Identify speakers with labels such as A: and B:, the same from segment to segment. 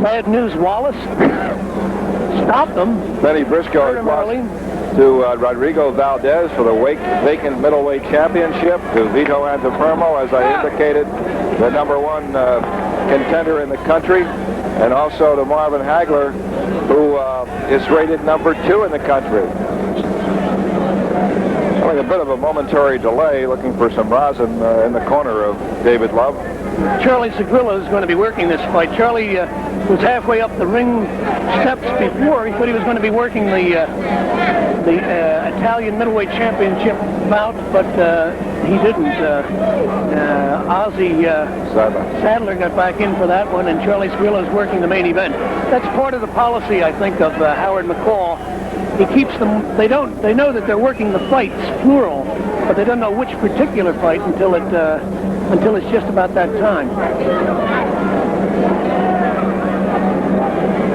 A: Bad News Wallace stopped them.
B: Bennie Briscoe has lost to Rodrigo Valdez for the vacant middleweight championship, to Vito Antuofermo, as I indicated, the #1 contender in the country, and also to Marvin Hagler, who is rated #2 in the country. Having a bit of a momentary delay, looking for some rosin in the corner of David Love.
A: Charlie Segrillo is going to be working this fight. Charlie was halfway up the ring steps before. He thought he was going to be working the Italian middleweight championship bout, but he didn't. Ozzie Sadler got back in for that one, and Charlie Segrillo is working the main event. That's part of the policy, I think, of Howard McCall. He keeps them. They know that they're working the fights, plural, but they don't know which particular fight until it's just about that time.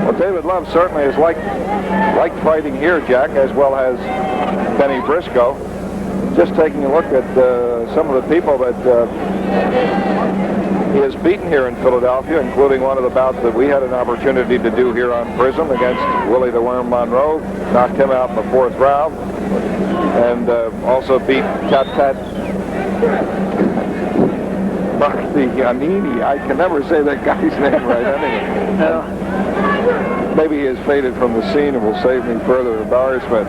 B: Well, David Love certainly has liked fighting here, Jack, as well as Bennie Briscoe. Just taking a look at some of the people that he has beaten here in Philadelphia, including one of the bouts that we had an opportunity to do here on Prism against Willie the Worm Monroe. Knocked him out in the 4th round. And also beat Tat Martianini. I can never say that guy's name right anyway.
A: No.
B: Maybe he has faded from the scene and will save me further embarrassment.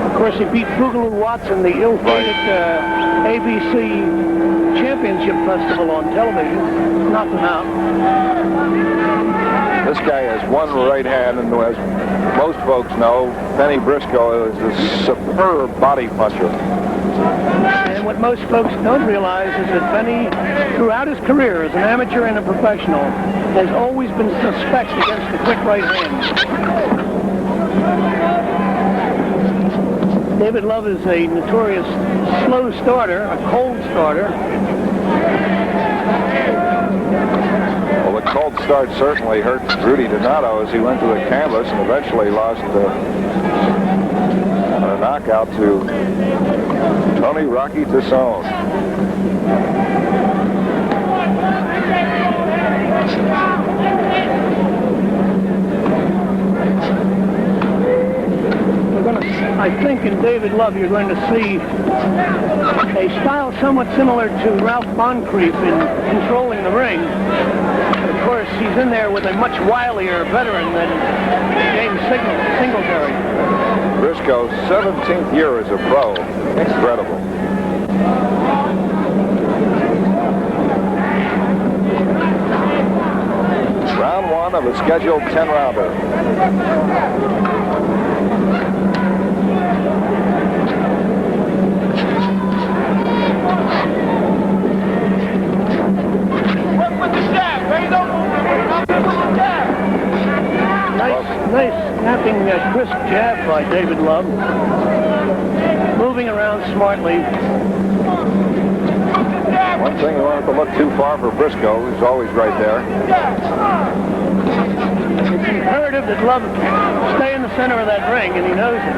A: Of course, he beat Boogaloo Watson, the ill-fated ABC Championship Festival on television. Knocked him out.
B: This guy has one right hand, and as most folks know, Bennie Briscoe is a superb body puncher.
A: And what most folks don't realize is that Bennie, throughout his career as an amateur and a professional, has always been suspect against the quick right hand. David Love is a notorious slow starter, a cold starter.
B: Well, the cold start certainly hurt Rudy Donato as he went to the canvas and eventually lost a knockout to Tony Rocky Tassone.
A: I think in David Love you're going to see a style somewhat similar to Ralph Moncrief in controlling the ring. Of course, he's in there with a much wilier veteran than James Singletary.
B: Briscoe's 17th year as a pro. Incredible. Round 1 of a scheduled 10-rounder.
A: Nice snapping crisp jab by David Love. Moving around smartly.
B: One thing you don't have to look too far for Briscoe, who's always right there.
A: It's imperative that Love stay in the center of that ring, and he knows it.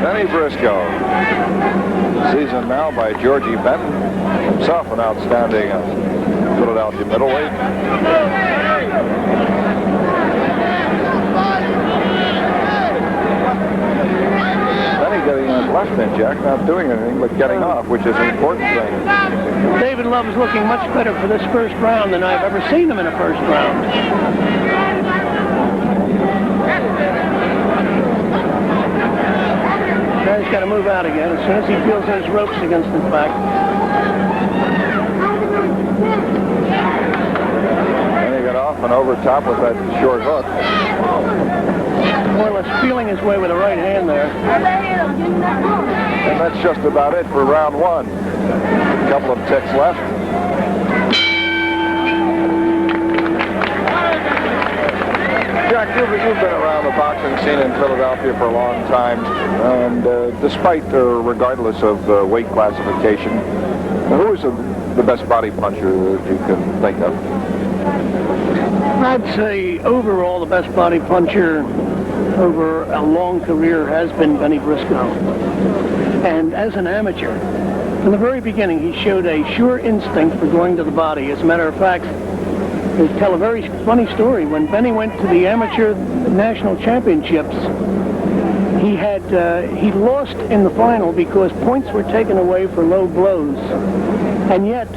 B: Bennie Briscoe, seasoned now by Georgie Benton, himself an outstanding Philadelphia middleweight. Bennie getting on left then, Jack, not doing anything but getting off, which is an important thing.
A: David Love is looking much better for this first round than I've ever seen him in a first round. Now he's got to move out again as soon as he feels those ropes against his back.
B: And he got off and over top with that short hook.
A: More or less feeling his way with the right hand there.
B: And that's just about it for round 1. A couple of ticks left. Jack, you've been around the boxing scene in Philadelphia for a long time, and despite or regardless of weight classification, who is the best body puncher that you can think of?
A: I'd say overall the best body puncher over a long career has been Bennie Briscoe. And as an amateur, from the very beginning, he showed a sure instinct for going to the body. As a matter of fact, they tell a very funny story. When Bennie went to the amateur national championships, he lost in the final because points were taken away for low blows. And yet,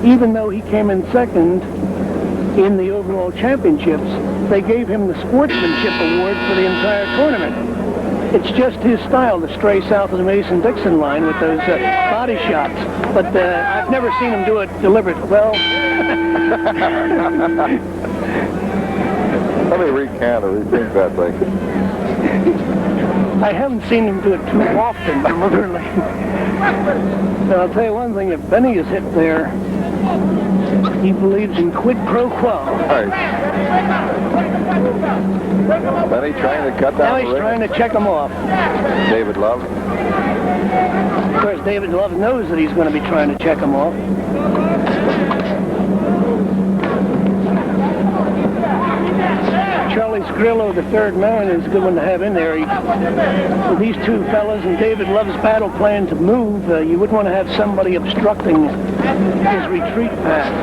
A: even though he came in second in the overall championships, they gave him the sportsmanship award for the entire tournament. It's just his style to stray south of the Mason-Dixon line with those body shots. But I've never seen him do it deliberately. Well,
B: let me recant or rethink that thing.
A: I haven't seen him do it too often, literally. So I'll tell you one thing, if Bennie is hit there, he believes in quid pro quo.
B: Right. Bennie trying to cut down
A: now
B: the
A: he's
B: ring.
A: trying to check him off.
B: David Love.
A: Of course, David Love knows that he's going to be trying to check him off. Charlie Grillo, the third man, is a good one to have in there. With these two fellas and David Love's battle plan to move, you wouldn't want to have somebody obstructing his retreat path.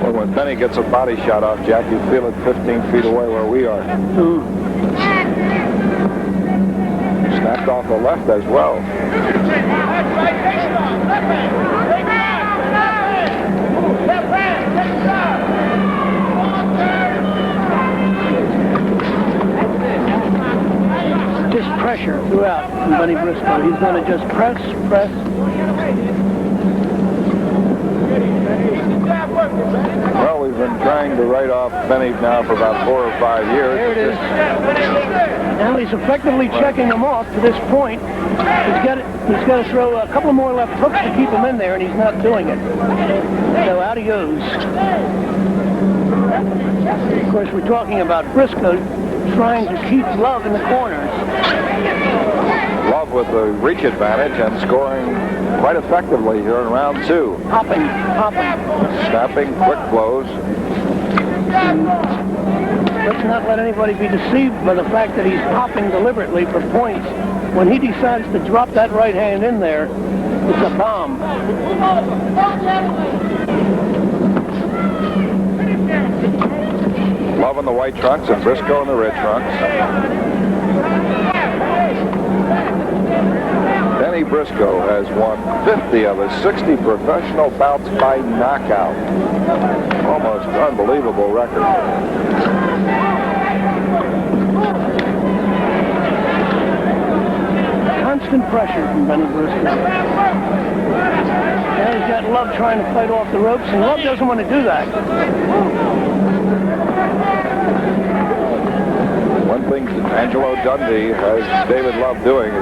B: Well, when Bennie gets a body shot off, Jack, you feel it 15 feet away where we are. Snapped off the left as well.
A: Just pressure throughout from Bennie Briscoe. He's going to just press.
B: Well, we've been trying to write off Bennie now for about 4 or 5 years.
A: There it is. Now he's effectively checking him off to this point. He's got to throw a couple more left hooks to keep him in there, and he's not doing it. So out he goes. Of course, we're talking about Briscoe trying to keep Love in the corners.
B: Love with the reach advantage and scoring quite effectively here in round 2.
A: Popping.
B: Snapping quick blows.
A: Let's not let anybody be deceived by the fact that he's popping deliberately for points. When he decides to drop that right hand in there, it's a bomb.
B: Love in the white trunks and Briscoe in the red trunks. Bennie Briscoe has won 50 of his 60 professional bouts by knockout. Almost unbelievable record.
A: Constant pressure from Bennie Briscoe. Now he's got Love trying to fight off the ropes, and Love doesn't want to do that.
B: One thing Angelo Dundee has David Love doing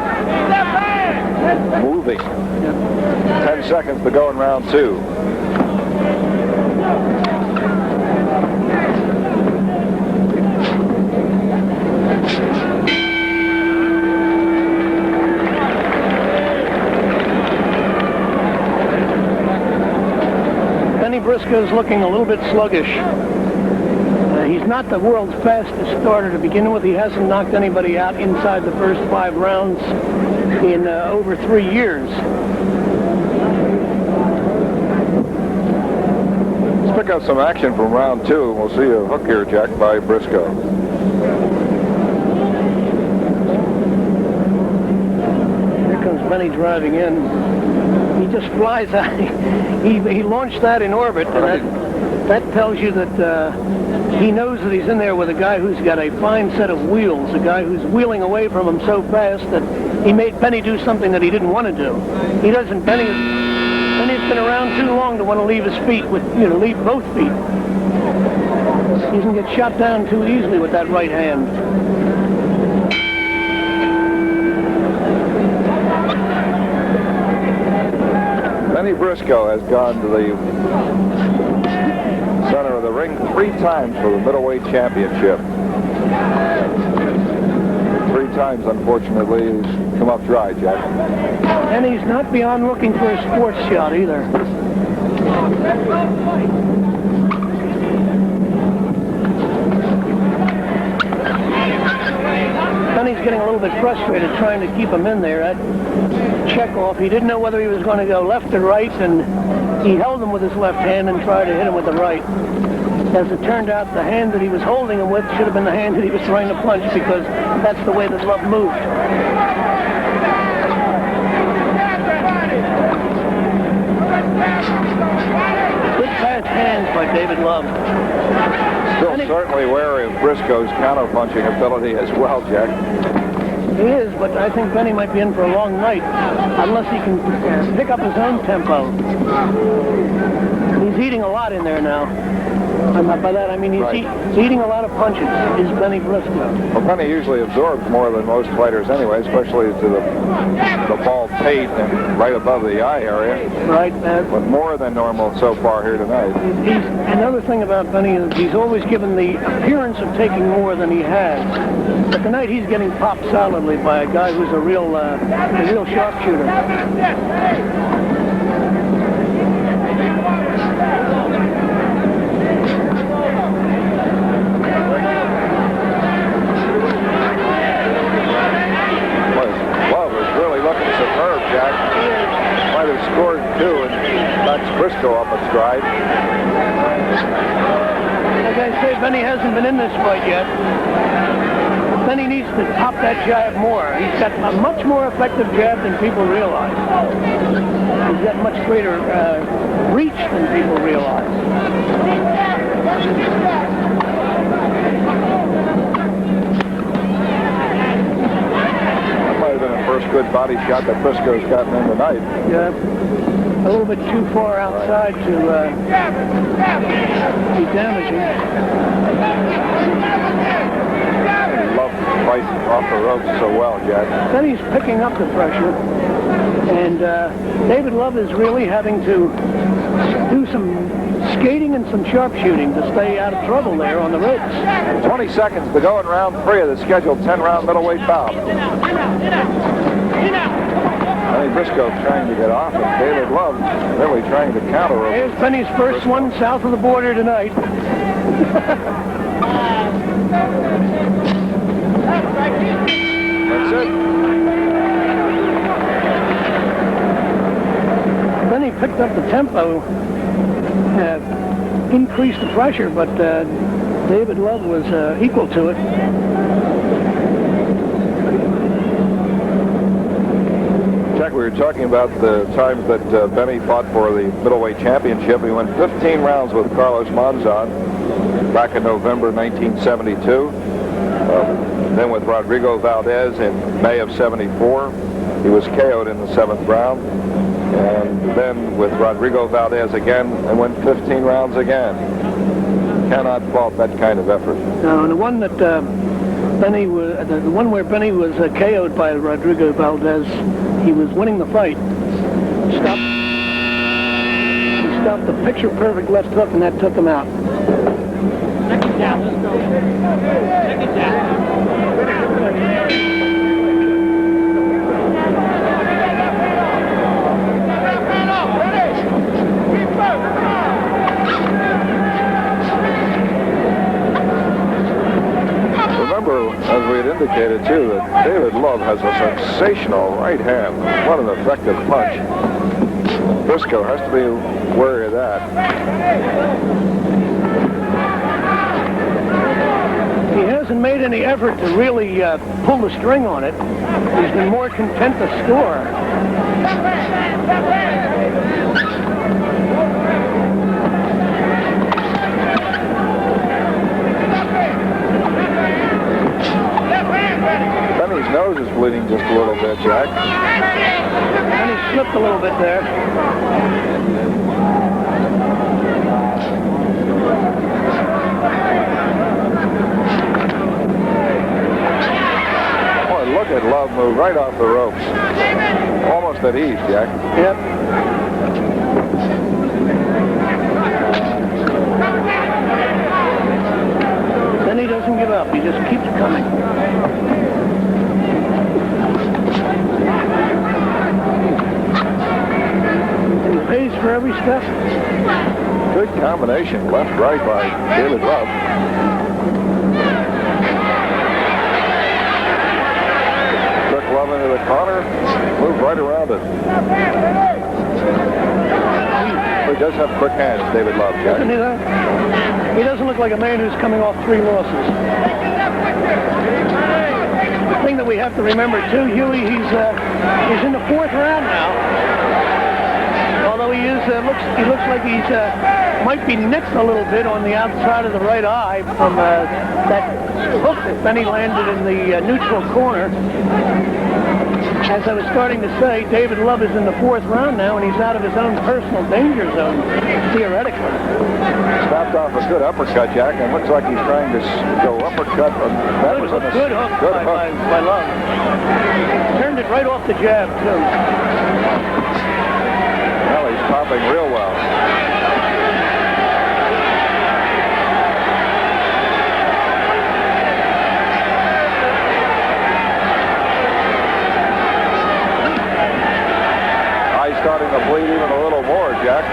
B: is moving. 10 seconds to go in round 2.
A: Bennie Briscoe's looking a little bit sluggish. He's not the world's fastest starter to begin with. He hasn't knocked anybody out inside the first 5 rounds in over 3 years.
B: Let's pick up some action from round 2. We'll see a hook here, Jack, by Briscoe.
A: Here comes Bennie driving in. He just flies out. He launched that in orbit, and that tells you that he knows that he's in there with a guy who's got a fine set of wheels, a guy who's wheeling away from him so fast that he made Bennie do something that he didn't want to do. He doesn't. Bennie's been around too long to want to leave his feet leave both feet. He doesn't get shot down too easily with that right hand.
B: Bennie Briscoe has gone to the center of the ring 3 times for the middleweight championship. 3 times, unfortunately, he's come up dry, Jack.
A: And he's not beyond looking for a sports shot either. Bennie's getting a little bit frustrated trying to keep him in there. That check-off, he didn't know whether he was going to go left or right, and he held him with his left hand and tried to hit him with the right. As it turned out, the hand that he was holding him with should have been the hand that he was trying to punch, because that's the way that Love moved. Good fast hands by David Love.
B: Still certainly wary of Briscoe's counter-punching ability as well, Jack.
A: He is, but I think Bennie might be in for a long night, unless he can pick up his own tempo. He's eating a lot in there now. And by that I mean he's eating a lot of punches, is Bennie Briscoe.
B: Well, Bennie usually absorbs more than most fighters anyway, especially to the bald pate and right above the eye area.
A: Right.
B: But more than normal so far here tonight.
A: Another thing about Bennie is he's always given the appearance of taking more than he has. But tonight he's getting popped solidly by a guy who's a real sharpshooter.
B: Scored 2 and knocks Briscoe off a stride.
A: Like I say, Bennie hasn't been in this fight yet. Bennie needs to pop that jab more. He's got a much more effective jab than people realize. He's got much greater reach than people realize.
B: First good body shot that Briscoe's gotten in tonight.
A: Yeah, a little bit too far outside to be damaging.
B: Love to fight off the ropes so well, Jack.
A: Then he's picking up the pressure, and David Love is really having to do some skating and some sharpshooting to stay out of trouble there on the ropes.
B: 20 seconds to go in round 3 of the scheduled 10-round middleweight bout. I think Briscoe trying to get off, and David Love really trying to counter him.
A: Here's Bennie's first one south of the border tonight.
B: That's it.
A: Bennie picked up the tempo, increased the pressure, but David Love was equal to it.
B: Jack, we were talking about the times that Bennie fought for the middleweight championship. He went 15 rounds with Carlos Monzon back in November 1972. Then with Rodrigo Valdez in May of '74. He was KO'd in the 7th round. And then with Rodrigo Valdez again, and went 15 rounds again. Cannot fault that kind of effort.
A: Now, and the one that Bennie was, the one where Bennie was KO'd by Rodrigo Valdez, he was winning the fight. He stopped the picture-perfect left hook, and that took him out.
C: Second down, let's go. Second down.
B: Remember, as we had indicated too, that David Love has a sensational right hand. What an effective punch. Briscoe has to be wary of that.
A: He hasn't made any effort to really pull the string on it. He's been more content to score.
B: Bennie's nose is bleeding just a little bit, Jack.
A: And he slipped a little bit there.
B: Boy, look at Love move right off the ropes. Almost at ease, Jack.
A: Yep. Then he doesn't give up. He just keeps coming.
B: Good combination, left-right by David Love. Took Love into the corner, moved right around it. He does have quick hands, David Love, Jack.
A: Doesn't he, though? He doesn't look like a man who's coming off 3 losses. The thing that we have to remember, too, Huey, he's in the 4th round now. Although he looks like he's might be nicked a little bit on the outside of the right eye from that hook that Bennie landed in the neutral corner. As I was starting to say, David Love is in the 4th round now, and he's out of his own personal danger zone, theoretically.
B: Snapped off a good uppercut, Jack, and looks like he's trying to go uppercut. That was a
A: good hook by Love. Turned it right off the jab, too.
B: Well, he's popping real well. Starting to bleed even a little more, Jack.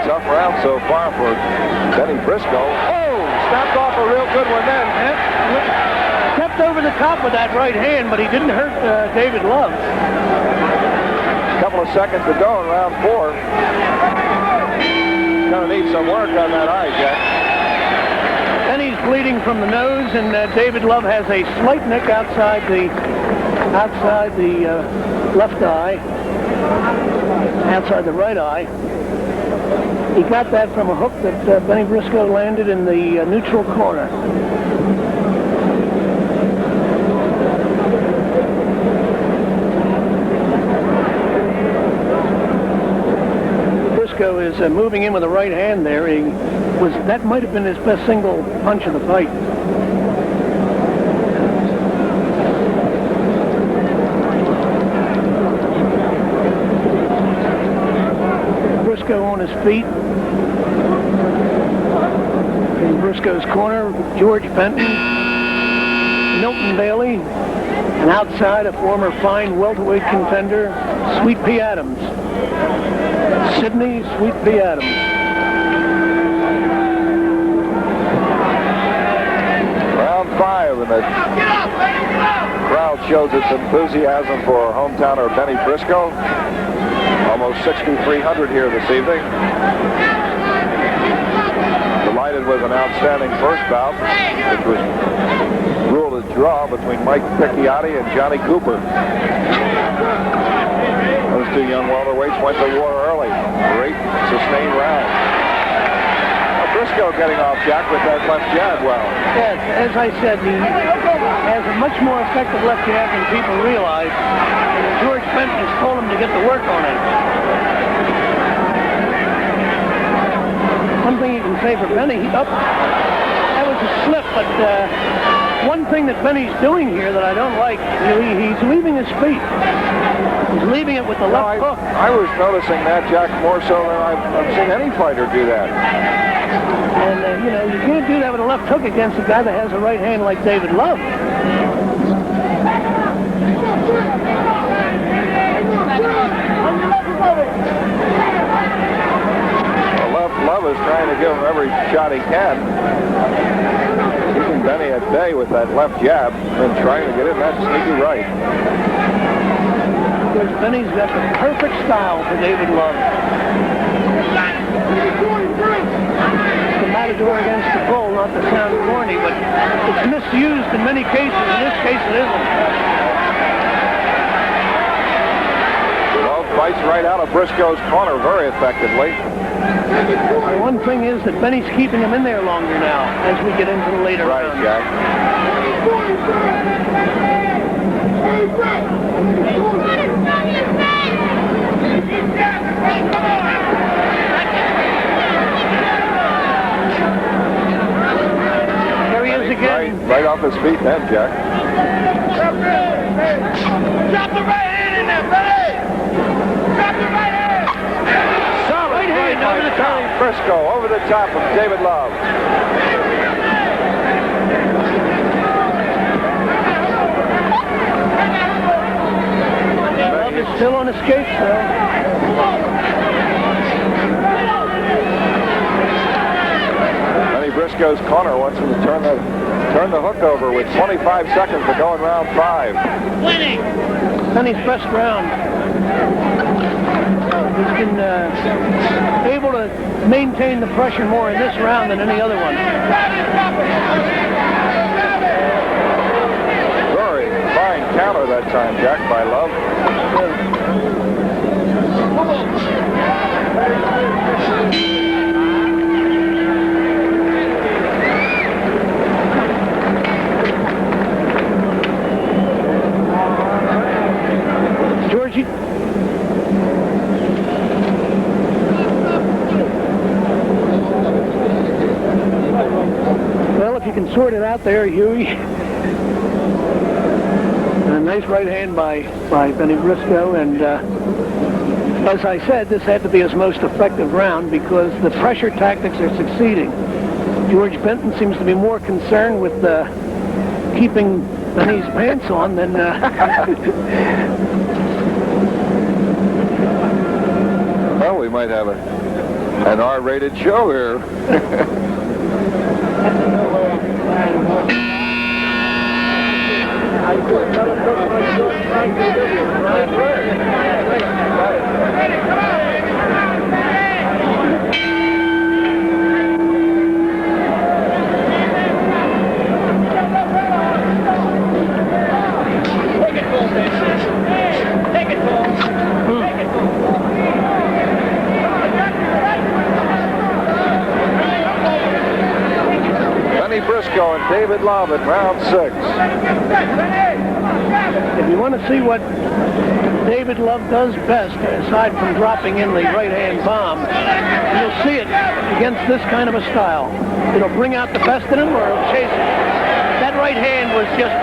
B: Tough round so far for Bennie Briscoe. Oh, snapped off a real good one then.
A: Stepped over the top with that right hand, but he didn't hurt David Love.
B: A couple of seconds to go in round 4. Gonna need some work on that eye, Jack.
A: Bennie's bleeding from the nose, and David Love has a slight nick outside the left eye, outside the right eye. He got that from a hook that Bennie Briscoe landed in the neutral corner. Briscoe is moving in with the right hand there. That might have been his best single punch of the fight. Briscoe on his feet. In Briscoe's corner, George Benton, Milton Bailey, and outside a former fine welterweight contender, Sweet Pea Adams. Sidney Sweet Pea Adams.
B: Round 5, and the crowd shows its enthusiasm for hometowner Bennie Briscoe. Almost 6,300 here this evening. Delighted with an outstanding first bout, which was ruled a draw between Mike Picchiotti and Johnny Cooper. Those 2 young welterweights went to war early. Great sustained round. Briscoe getting off, Jack, with that left jab well.
A: Yes, as I said, he has a much more effective left jab than people realize. George Benton has told him to get to work on it. One thing you can say for Bennie, that was a slip, but one thing that Bennie's doing here that I don't like, he's leaving his feet. He's leaving it with the left hook.
B: I was noticing that, Jack, more so than I've seen any fighter do that.
A: And, you can't do that with a left hook against a guy that has a right hand like David Love.
B: Love is trying to give him every shot he can. Keeping Bennie at bay with that left jab and trying to get in that sneaky right.
A: Because Bennie's got the perfect style for David Love. The matador against the bull, not to sound corny, but it's misused in many cases. In this case, it isn't.
B: Love fights right out of Briscoe's corner very effectively.
A: The one thing is that Bennie's keeping him in there longer now as we get into the later rounds.
B: Right, Jack.
A: There he is again.
B: Right off his feet then, Jack.
C: Drop the right hand in there, Bennie! Drop the right hand!
A: Right hand over the top.
B: Briscoe over the top of David Love.
A: Still on escapes, though.
B: Benny Briscoe's corner wants him to turn the hook over with 25 seconds to go in round 5.
C: Winning!
A: Benny's best round. He's been able to maintain the pressure more in this round than any other one.
B: Very fine counter that time, Jack, by Love.
A: Georgie. Well, if you can sort it out there, Huey. And a nice right hand by Benny Briscoe. And as I said, this had to be his most effective round because the pressure tactics are succeeding. George Benton seems to be more concerned with keeping Benny's pants on than...
B: Well, we might have an R-rated show here. Benny Briscoe and David Love in round 6.
A: If you want to see what David Love does best, aside from dropping in the right-hand bomb, you'll see it against this kind of a style. It'll bring out the best in him or it'll chase it. That right hand was just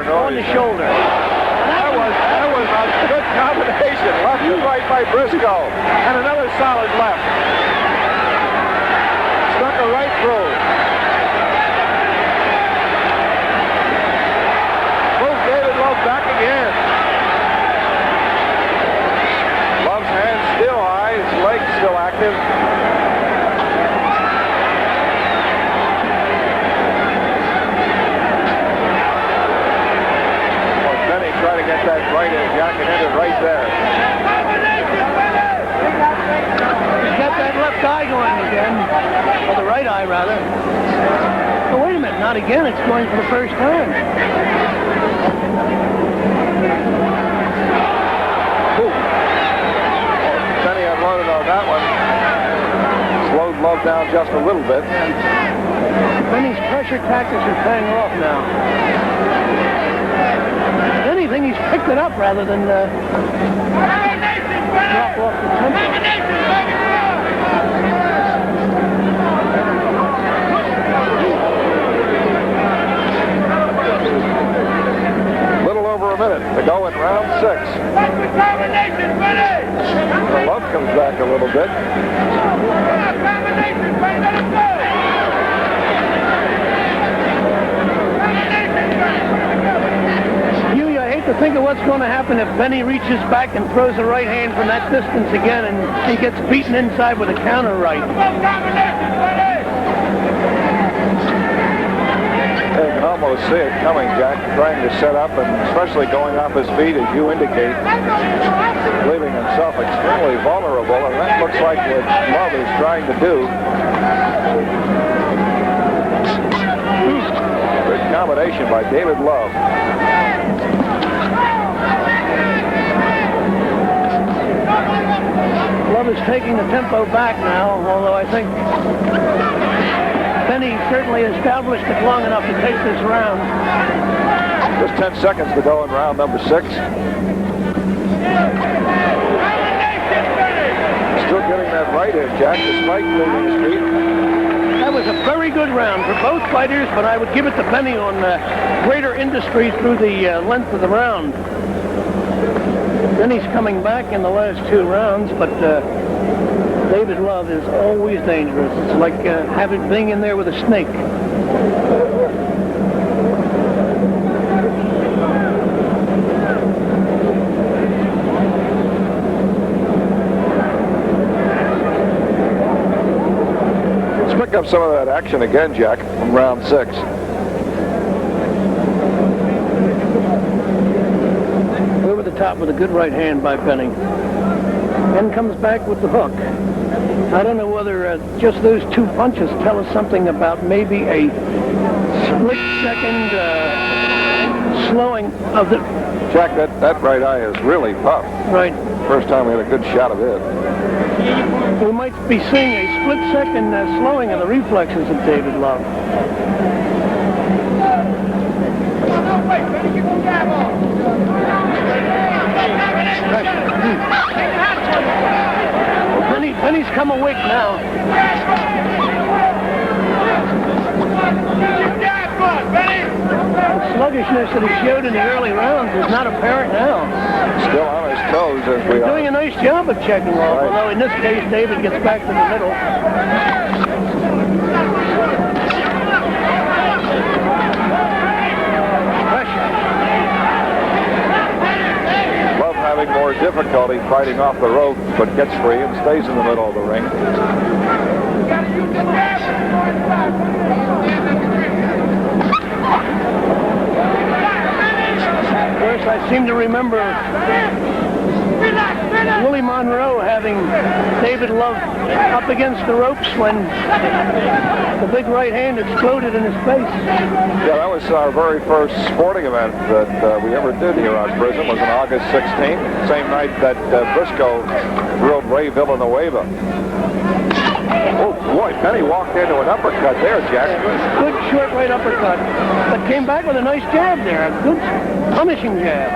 A: on the shoulder.
B: That was a good combination. Left and right by Briscoe. And another solid left. Stuck a right through. Back again. Love's hands still high, his legs still active. Well, Benny tried to get that right in, Jack, and ended right there.
A: He's got that left eye going again, or the right eye rather. Oh, wait a minute, not again, it's going for the first time.
B: Benny unloaded on that one. Slowed Love down just a little bit.
A: Benny's pressure tactics are paying off now. If anything, he's picked it up rather than drop off the tempo.
B: Over a minute to go in round 6. The Love comes back a little bit.
A: Huey, I hate to think of what's going to happen if Benny reaches back and throws a right hand from that distance again and he gets beaten inside with a counter right.
B: You can almost see it coming, Jack, trying to set up and especially going off his feet, as you indicate, leaving himself extremely vulnerable, and that looks like what Love is trying to do. Good combination by David Love.
A: Love is taking the tempo back now, although I think Benny certainly established it long enough to take this round.
B: Just 10 seconds to go in round number 6. Still getting that right in, Jack, despite losing his feet.
A: That was a very good round for both fighters, but I would give it to Benny on greater industry through the length of the round. Benny's coming back in the last 2 rounds, but David Love is always dangerous. It's like being in there with a snake.
B: up some of that action again, Jack, from round 6.
A: Over the top with a good right hand by Bennie. Then comes back with the hook. I don't know whether just those 2 punches tell us something about maybe a split-second slowing of the...
B: Jack, that right eye is really puffed.
A: Right.
B: First time we had a good shot of it.
A: We might be seeing a split-second slowing of the reflexes of David Love. Bennie's come awake now. The sluggishness that he showed in the early rounds is not apparent now.
B: Still on his toes as we are.
A: Doing a nice job of checking off,
B: Right.
A: although in this case David gets back to the middle.
B: Love having more difficulty fighting off the rope, but gets free and stays in the middle of the ring.
A: Of course, I seem to remember Willie Monroe having David Love up against the ropes when the big right hand exploded in his face.
B: Yeah, that was our very first sporting event that we ever did here on Prism. Was on August 16th, same night that Briscoe drilled Ray Villanueva. Oh boy, Bennie walked into an uppercut there, Jack.
A: Good short right uppercut, but came back with a nice jab there, a good punishing jab.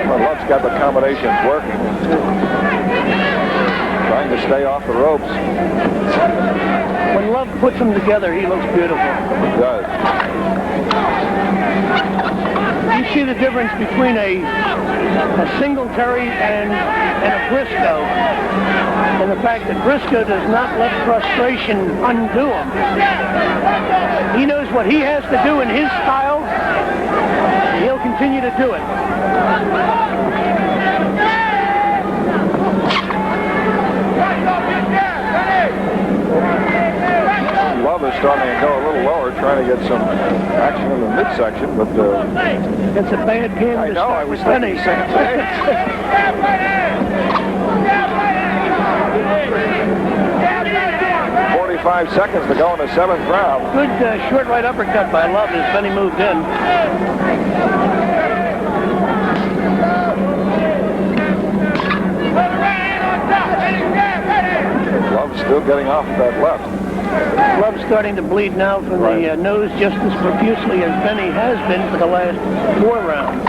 B: Well, Love's got the combinations working. Trying to stay off the ropes.
A: When Love puts them together, he looks beautiful.
B: He does.
A: You see the difference between a Singletary and a Briscoe, and the fact that Briscoe does not let frustration undo him. He knows what he has to do in his style. He'll continue to do it.
B: Love is starting to go a little lower, trying to get some action in the midsection, but
A: it's a bad game
B: I
A: to
B: know,
A: start
B: I was
A: with
B: thinking
A: Bennie.
B: the same thing. 45 seconds to go in the 7th round.
A: Good short right uppercut by Love as Bennie moved in.
B: Love's still getting off that left.
A: Love's starting to bleed now from the nose just as profusely as Bennie has been for the last 4 rounds.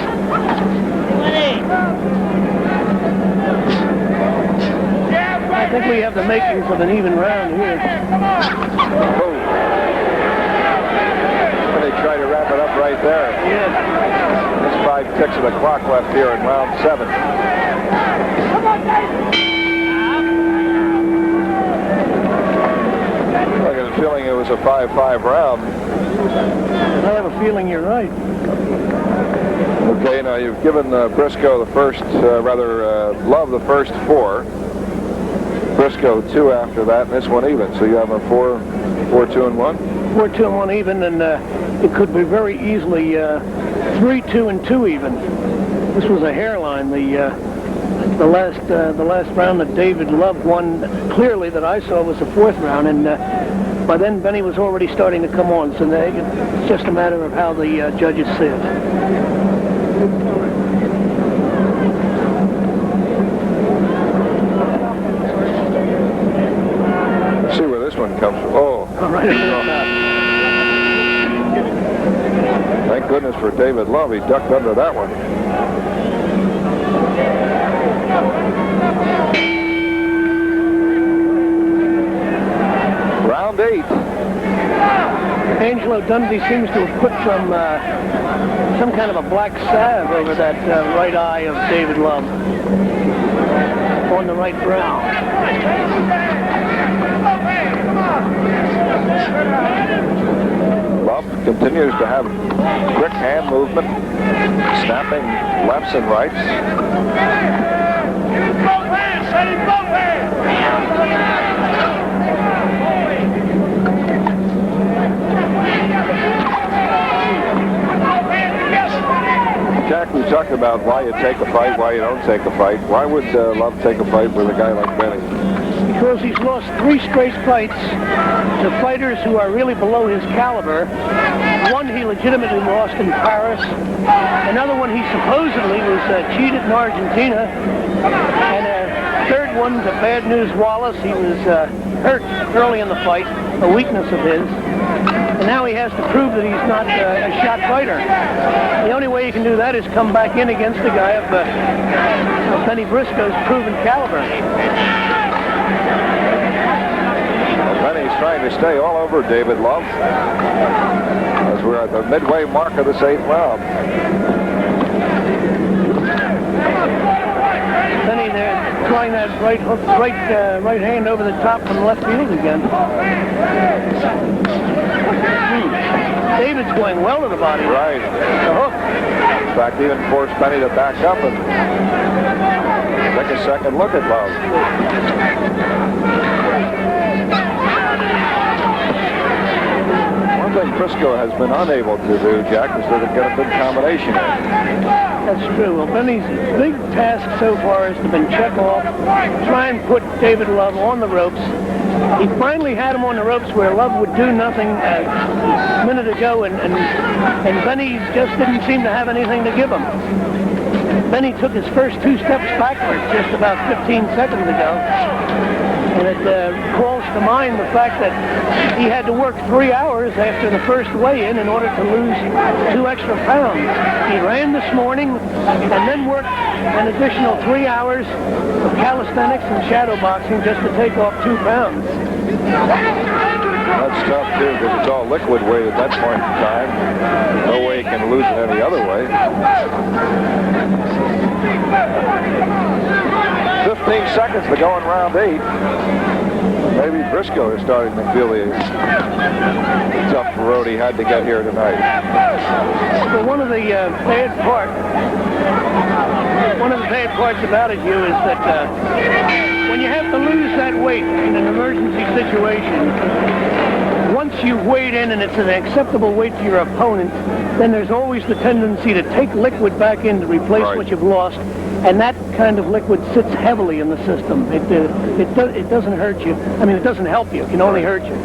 A: I think we have the makings of an even round here.
B: Oh. And they try to wrap it up right there.
A: Yeah.
B: There's 5 ticks of the clock left here in round 7. I got a feeling it was a 5-5 round.
A: I have a feeling you're right.
B: Okay, now you've given Briscoe the first, Love the first 4. Briscoe 2 after that, and this one even. So you have a 4-2-1?
A: 4-2-1 even, and it could be very easily 3-2-2 even. This was a hairline. The last round that David Love won clearly that I saw was the 4th round, and by then Bennie was already starting to come on. So it's just a matter of how the judges see it.
B: See where this one comes from. Oh.
A: All right.
B: Thank goodness for David Love. He ducked under that one. Round 8.
A: Angelo Dundee seems to have put some kind of a black salve over that right eye of David Love on the right brow.
B: Love continues to have quick hand movement, snapping lefts and rights. Jack, we talked about why you take a fight, why you don't take a fight. Why would Love take a fight with a guy like Bennie?
A: Because he's lost 3 straight fights to fighters who are really below his caliber. One he legitimately lost in Paris. Another one he supposedly was cheated in Argentina. And a third one to Bad News Wallace. He was hurt early in the fight, a weakness of his. And now he has to prove that he's not a shot fighter. The only way you can do that is come back in against a guy of Bennie Briscoe's proven caliber.
B: Bennie's trying to stay all over David Love as we're at the midway mark of this 8th round.
A: Bennie there throwing that right hook, right hand over the top from left field again. David's going well to the body.
B: Right.
A: The hook.
B: In fact, even forced Bennie to back up and take a second look at Love. One thing Briscoe has been unable to do, Jack, is to get a good combination in.
A: That's true. Well, Bennie's big task so far has been check off, try and put David Love on the ropes. He finally had him on the ropes where Love would do nothing a minute ago, and Bennie just didn't seem to have anything to give him. Bennie took his first 2 steps backwards just about 15 seconds ago. And it calls to mind the fact that he had to work 3 hours after the first weigh-in in order to lose 2 extra pounds. He ran this morning and then worked an additional 3 hours of calisthenics and shadow boxing just to take off 2 pounds.
B: That's tough, too, because it's all liquid weight at that point in time. No way he can lose it any other way. 15 seconds to go in round 8. Maybe Briscoe is starting to feel the tough road he had to get here tonight.
A: Well, one of the bad parts about it, Hugh, is that when you have to lose that weight in an emergency situation, once you've weighed in and it's an acceptable weight to your opponent, then there's always the tendency to take liquid back in to replace what you've lost, and that kind of liquid sits heavily in the system. It doesn't hurt you. I mean, it doesn't help you. It can only hurt you.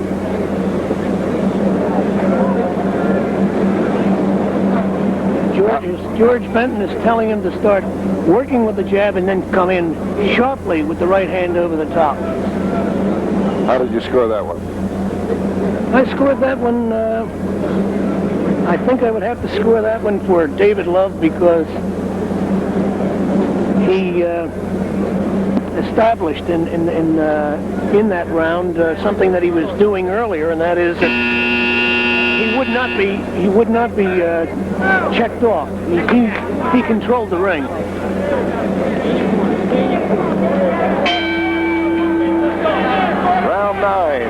A: George Benton is telling him to start working with the jab and then come in sharply with the right hand over the top.
B: How did you score that one?
A: I scored that one, I think I would have to score that one for David Love because he established in that round something that he was doing earlier, and that is that he would not be checked off. He controlled the ring.
B: Round 9.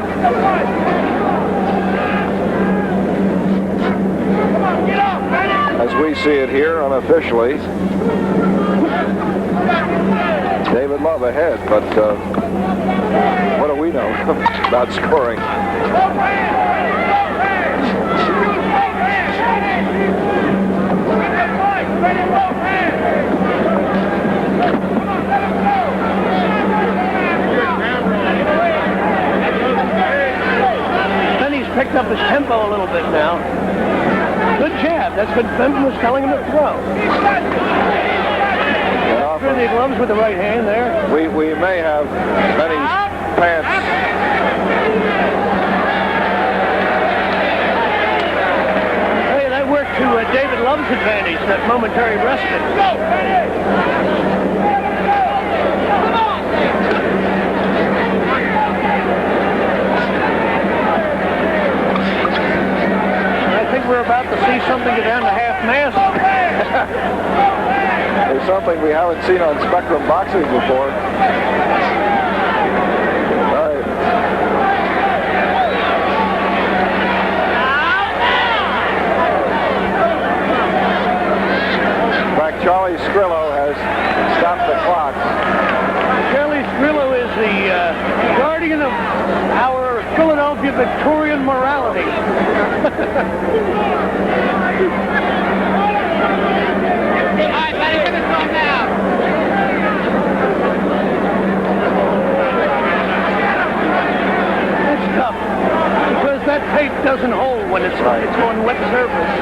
B: As we see it here unofficially, David Love ahead, but what do we know about scoring?
A: Bennie's picked up his tempo a little bit now. Good jab. That's what Benton was telling him to throw. The gloves with the right hand there.
B: We may have Bennie's pants.
A: Hey, that worked to David Love's advantage, that momentary respite. I think we're about to see something go down to half-mast.
B: There's something we haven't seen on Spectrum Boxing before. All right. In fact, Charlie Skrillo has stopped the clock.
A: Charlie Skrillo is the guardian of our Philadelphia Victorian morality. It's tough because that tape doesn't hold when it's on wet surface.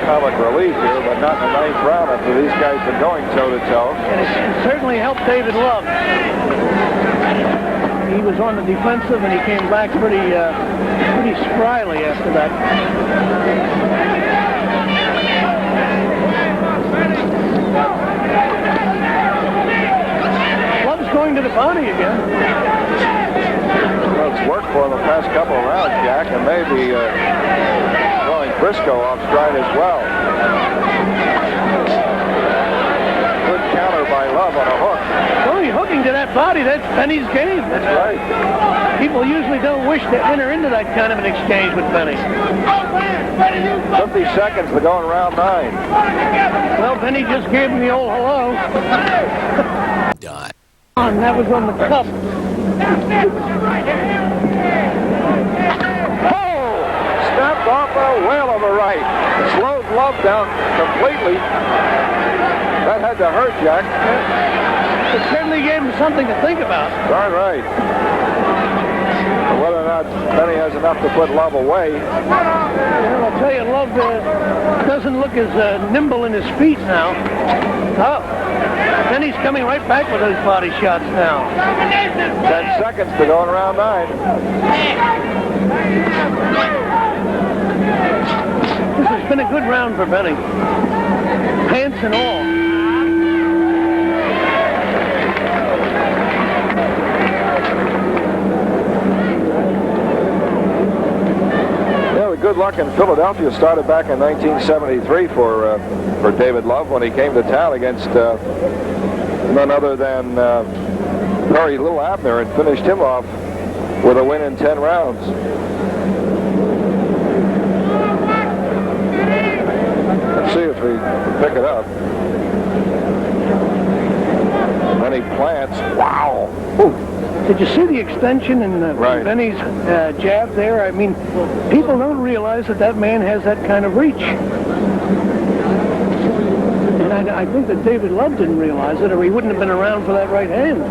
B: Comic relief here, but not in the ninth round after these guys have been going toe-to-toe.
A: And it certainly helped David Love. He was on the defensive, and he came back pretty spryly after that. Love's going to the body again.
B: Well, it's worked for him the past couple of rounds, Jack, and maybe Briscoe off stride as well. Good counter by Love on a hook.
A: Only hooking to that body, that's Bennie's game.
B: That's right.
A: People usually don't wish to enter into that kind of an exchange with Bennie.
B: 50 seconds to go in round 9.
A: Well, Bennie just gave him the old hello.
D: Done.
A: And that was on the cup.
B: Snapped off a whale of a right. Slowed Love down completely. That had to hurt, Jack.
A: It certainly gave him something to think about.
B: Darn right. Whether or not Bennie has enough to put Love away.
A: Well, I'll tell you, Love doesn't look as nimble in his feet now. Oh. Bennie's coming right back with those body shots now.
B: 10 seconds to go in round 9.
A: This has been a good round for Bennie. Pants and all.
B: Yeah, the good luck in Philadelphia started back in 1973 for David Love when he came to town against none other than Perry Little Abner and finished him off with a win in 10 rounds. Let's see if we can pick it up. Then he plants. Wow. Ooh.
A: Did you see the extension in Bennie's jab there? I mean, people don't realize that man has that kind of reach. And I think that David Love didn't realize it, or he wouldn't have been around for that right hand.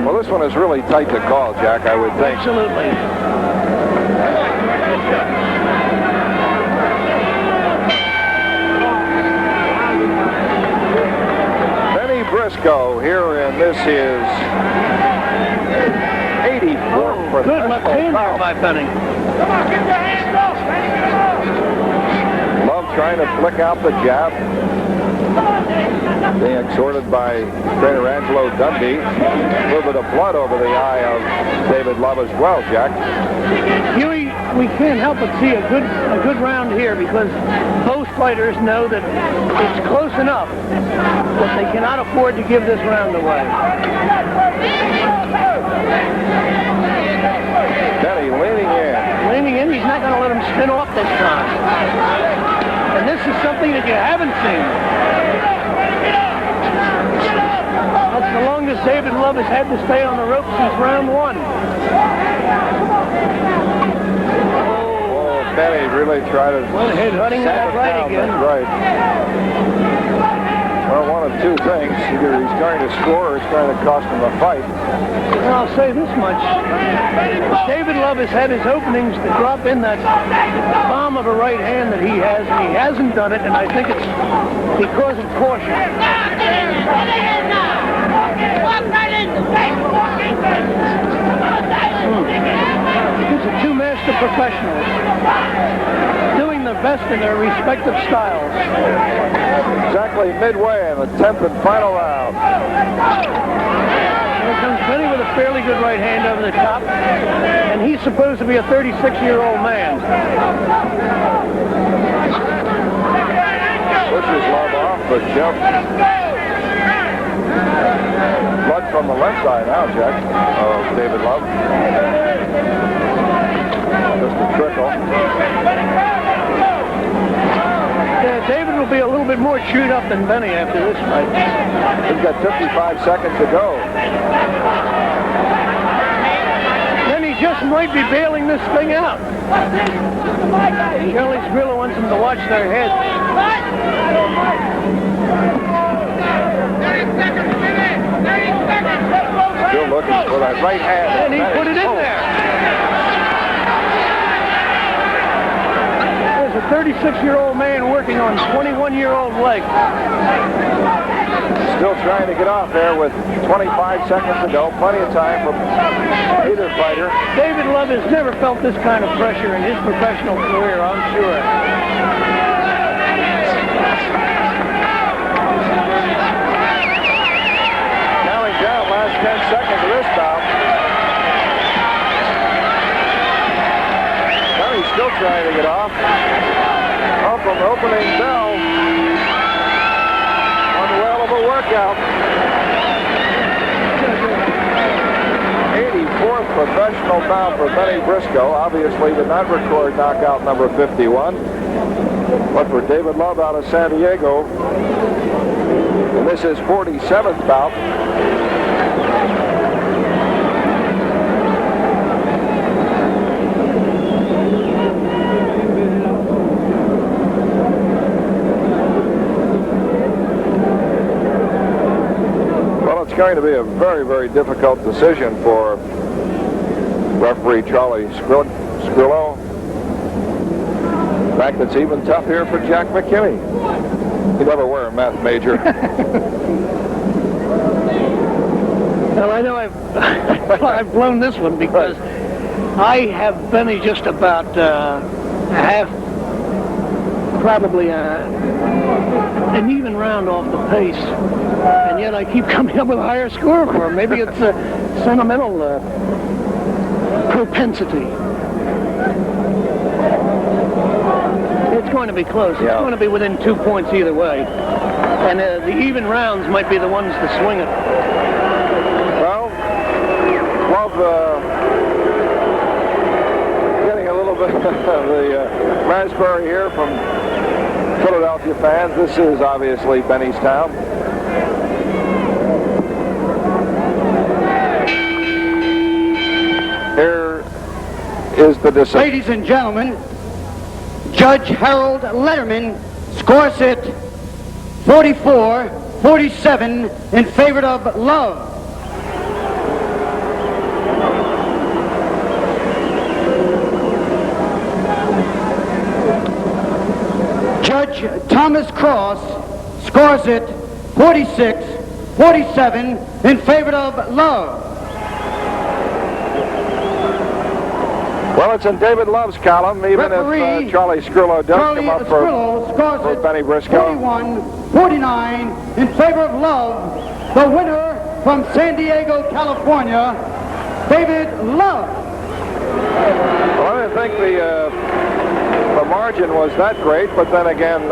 B: Well, this one is really tight to call, Jack, I would think.
A: Absolutely.
B: Briscoe here, and this is 84th.
A: Good left hand there by Bennie.
C: Come on, get your hands off.
B: Love trying to flick out the jab. Being exhorted by trainer Angelo Dundee. A little bit of blood over the eye of David Love as well, Jack.
A: Huey, we can't help but see a good round here because both fighters know that it's close enough that they cannot afford to give this round away.
B: Bennie leaning in.
A: Leaning in, he's not going to let him spin off this time. And this is something that you haven't seen. That's the longest David Love has had to stay on the rope since round 1.
B: Oh, Bennie really tried to...
A: Well, head-hunting that right again.
B: That's right. Well, one of two things. Either he's going to score or it's going to cost him a fight.
A: And I'll say this much. David Love has had his openings to drop in that bomb of a right hand that he has, and he hasn't done it, and I think it's because of caution. These are two master professionals doing the best in their respective styles.
B: Exactly midway in the 10th and final round.
A: Here comes Bennie with a fairly good right hand over the top, and he's supposed to be a 36-year-old man.
B: Pushes Love off, but jump. Blood from the left side now, Jack, of David Love. Just a trickle.
A: Yeah, David will be a little bit more chewed up than Bennie after this fight.
B: He's got 55 seconds to go.
A: Then he just might be bailing this thing out. Charlie Skrilla wants him to watch their head.
C: 30 seconds, Bennie! 30 seconds!
B: Still looking for that right hand.
A: And he put it in there. There's a 36-year-old man working on 21-year-old leg.
B: Still trying to get off there with 25 seconds to go. Plenty of time for either fighter.
A: David Love has never felt this kind of pressure in his professional career, I'm sure.
B: Counting down last 10 seconds of this bout. Bennie's still trying to get off. Off from the opening bell. Well of a workout. 84th professional bout for Bennie Briscoe. Obviously did not record knockout number 51. But for David Love out of San Diego, and this is 47th bout. It's going to be a very, very difficult decision for referee Charlie Skrilla. In fact, it's even tough here for Jack McKinney. He never were a math major.
A: Well, I know I've blown this one because I have Bennie just about probably an even round off the pace, and yet I keep coming up with a higher score for him. Maybe it's a sentimental propensity. It's going to be close. It's going to be within 2 points either way, and the even rounds might be the ones to swing it.
B: Well, Love getting a little bit of the raspberry here from Philadelphia fans. This is obviously Bennie's town. Here is the decision.
E: Ladies and gentlemen, Judge Harold Letterman scores it 44-47 in favor of Love. Judge Thomas Cross scores it 46-47 in favor of Love.
B: Well, it's in David Love's column, even
E: Referee
B: if Charlie Skrilla does
E: Charlie
B: come up
E: Skrilla scores
B: for
E: it
B: Bennie Briscoe.
E: 41-49 in favor of Love. The winner from San Diego, California, David Love.
B: Well, I didn't think the margin was that great, but then again,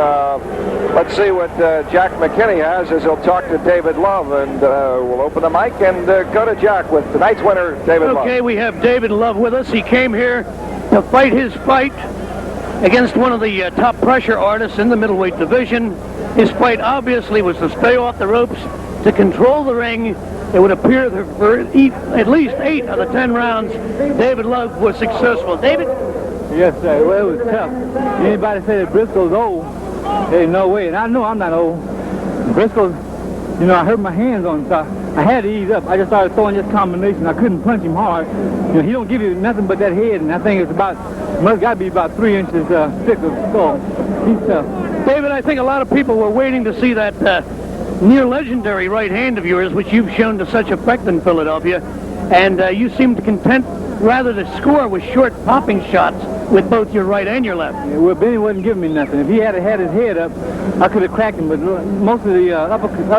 B: let's see what Jack McKinney has as he'll talk to David Love, and we'll open the mic and go to Jack with tonight's winner, David Love.
A: Okay, we have David Love with us. He came here to fight his fight against one of the top pressure artists in the middleweight division. His fight obviously was to stay off the ropes, to control the ring. It would appear that for at least 8 of the 10 rounds, David Love was successful. David?
F: Yes, sir. Well, it was tough. Anybody say that Briscoe's old, there's no way. And I know I'm not old. Briscoe's, you know, I hurt my hands on him, so I had to ease up. I just started throwing this combination. I couldn't punch him hard. You know, he don't give you nothing but that head, and I think it's about, must got to be about 3 inches thick of skull. He's tough.
A: David, I think a lot of people were waiting to see that near legendary right hand of yours, which you've shown to such effect in Philadelphia, and you seemed content rather to score with short popping shots with both your right and your left.
F: Yeah, well, Bennie wasn't giving me nothing. If he had had his head up, I could have cracked him, but most of the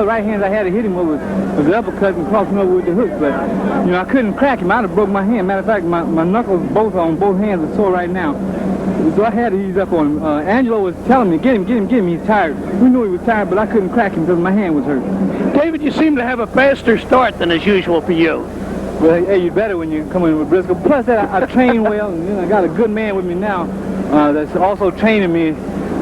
F: right hands I had to hit him with was the uppercut and cross him over with the hook, but, you know, I couldn't crack him. I'd have broke my hand. Matter of fact, my knuckles both on both hands are sore right now. So I had to ease up on him. Angelo was telling me, get him, he's tired. We knew he was tired, but I couldn't crack him because my hand was hurt.
A: David, you seem to have a faster start than is usual for you.
F: Well, hey, you better when you come in with Briscoe. Plus that I train well, and you know, I got a good man with me now that's also training me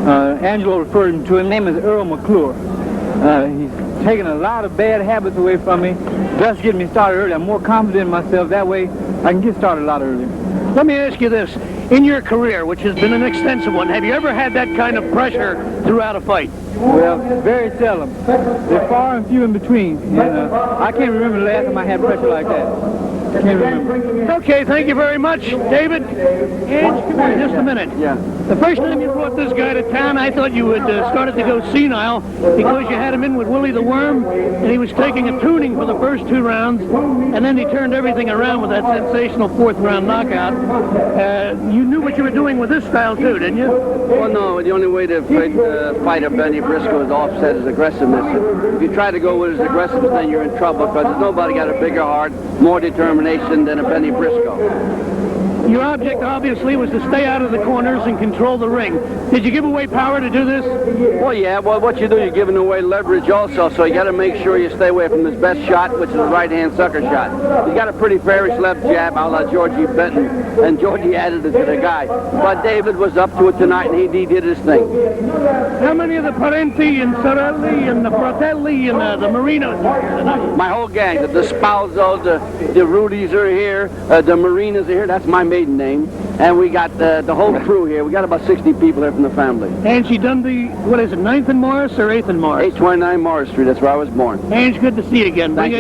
F: Angelo referred him to. His name is Earl McClure. He's taken a lot of bad habits away from me, thus getting me started early. I'm more confident in myself. That way, I can get started a lot earlier.
A: Let me ask you this. In your career, which has been an extensive one, have you ever had that kind of pressure throughout a fight?
F: Well, very seldom. They're far and few in between. And I can't remember the last time I had pressure like that. Can't remember.
A: Okay, thank you very much, David. Ange, come here just a minute.
F: Yeah.
A: The first time you brought this guy to town, I thought you had started to go senile because you had him in with Willie the Worm, and he was taking a tuning for the first 2 rounds, and then he turned everything around with that sensational 4th-round knockout. You knew what you were doing with this style, too, didn't you?
G: Well, no. The only way to fight a Bennie Briscoe is to offset his aggressiveness. If you try to go with his aggressiveness, then you're in trouble because there's nobody got a bigger heart, more determination than a Bennie Briscoe.
A: Your object, obviously, was to stay out of the corners and control the ring. Did you give away power to do this?
G: Well, yeah. Well, what you do, you're giving away leverage also, so you got to make sure you stay away from his best shot, which is a right-hand sucker shot. He's got a pretty fairish left jab, a la Georgie Benton, and Georgie added it to the guy. But David was up to it tonight, and he did his thing.
A: How many of the Parenti and Sorelli and the Fratelli and the Marinos are here tonight?
G: My whole gang, the Spalzo, the Rudis are here, the Marinas are here. That's my maiden name. And we got the whole crew here. We got about 60 people here from the family.
A: And she done the, what is it, 9th and Morris or 8th and Morris?
G: 829 Morris Street. That's where I was born.
A: Ange, good to see you again.
G: Thank you.